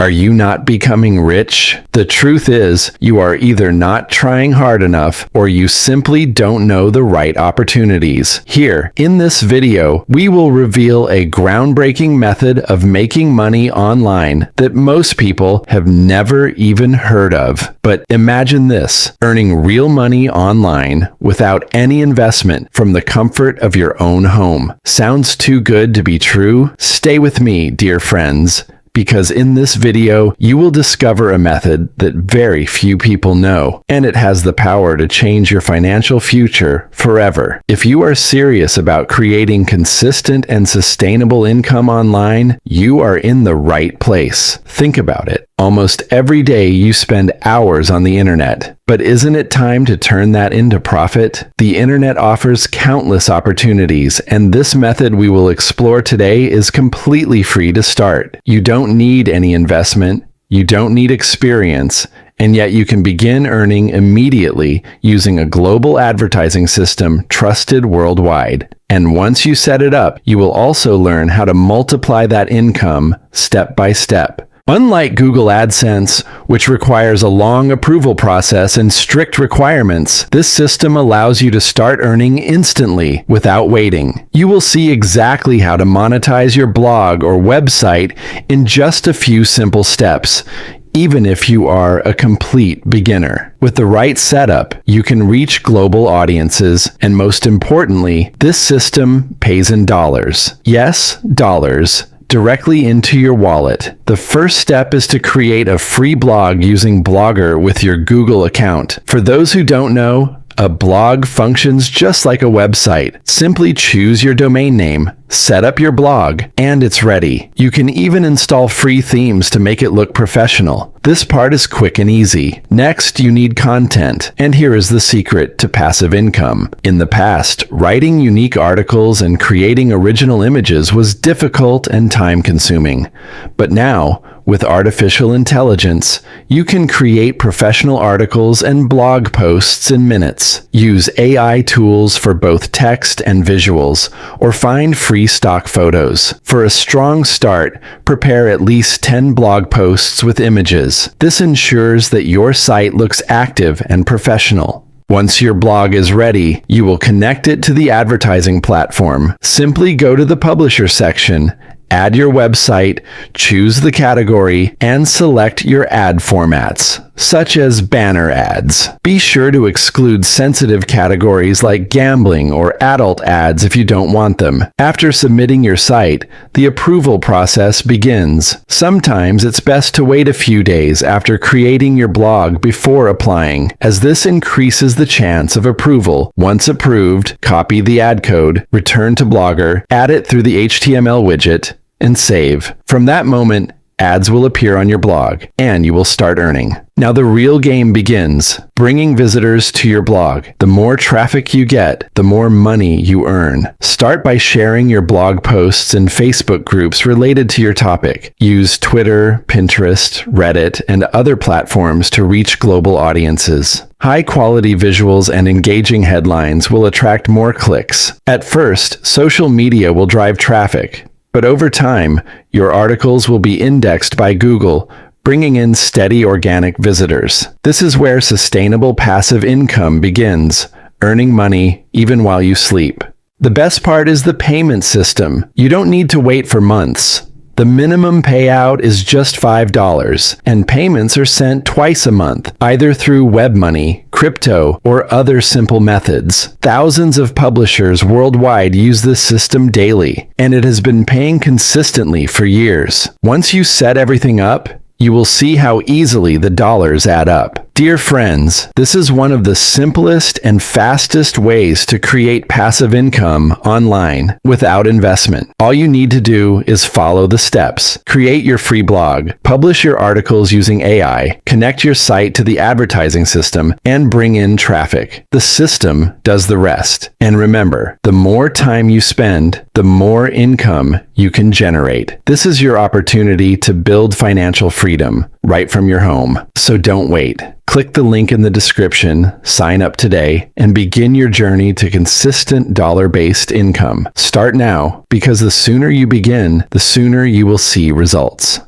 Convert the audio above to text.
Are you not becoming rich? The truth is, you are either not trying hard enough or you simply don't know the right opportunities. Here, in this video, we will reveal a groundbreaking method of making money online that most people have never even heard of. But imagine this, earning real money online without any investment from the comfort of your own home. Sounds too good to be true? Stay with me, dear friends, because in this video, you will discover a method that very few people know, and it has the power to change your financial future forever. If you are serious about creating consistent and sustainable income online, you are in the right place. Think about it. Almost every day you spend hours on the internet. But isn't it time to turn that into profit? The internet offers countless opportunities, and this method we will explore today is completely free to start. You don't need any investment, you don't need experience, and yet you can begin earning immediately using a global advertising system trusted worldwide. And once you set it up, you will also learn how to multiply that income step by step. Unlike Google AdSense, which requires a long approval process and strict requirements, this system allows you to start earning instantly without waiting. You will see exactly how to monetize your blog or website in just a few simple steps, even if you are a complete beginner. With the right setup, you can reach global audiences, and most importantly, this system pays in dollars. Yes, dollars. Directly into your wallet. The first step is to create a free blog using Blogger with your Google account. For those who don't know, a blog functions just like a website. Simply choose your domain name, set up your blog, and it's ready. You can even install free themes to make it look professional. This part is quick and easy. Next, you need content, and here is the secret to passive income. In the past, writing unique articles and creating original images was difficult and time-consuming. But now, with artificial intelligence, you can create professional articles and blog posts in minutes. Use AI tools for both text and visuals, or find free stock photos. For a strong start, prepare at least 10 blog posts with images. This ensures that your site looks active and professional. Once your blog is ready, you will connect it to the advertising platform. Simply go to the Publisher section, add your website, choose the category, and select your ad formats, such as banner ads. Be sure to exclude sensitive categories like gambling or adult ads if you don't want them. After submitting your site, the approval process begins. Sometimes it's best to wait a few days after creating your blog before applying, as this increases the chance of approval. Once approved, copy the ad code, return to Blogger, add it through the HTML widget, and save. From that moment, ads will appear on your blog, and you will start earning. Now the real game begins, bringing visitors to your blog. The more traffic you get, the more money you earn. Start by sharing your blog posts in Facebook groups related to your topic. Use Twitter, Pinterest, Reddit, and other platforms to reach global audiences. High-quality visuals and engaging headlines will attract more clicks. At first, social media will drive traffic, but over time, your articles will be indexed by Google, bringing in steady organic visitors. This is where sustainable passive income begins, earning money even while you sleep. The best part is the payment system. You don't need to wait for months. The minimum payout is just $5, and payments are sent twice a month, either through web money, crypto, or other simple methods. Thousands of publishers worldwide use this system daily, and it has been paying consistently for years. Once you set everything up, you will see how easily the dollars add up. Dear friends, this is one of the simplest and fastest ways to create passive income online without investment. All you need to do is follow the steps. Create your free blog, publish your articles using AI, connect your site to the advertising system, and bring in traffic. The system does the rest. And remember, the more time you spend, the more income you can generate. This is your opportunity to build financial freedom right from your home. So don't wait. Click the link in the description, sign up today, and begin your journey to consistent dollar-based income. Start now, because the sooner you begin, the sooner you will see results.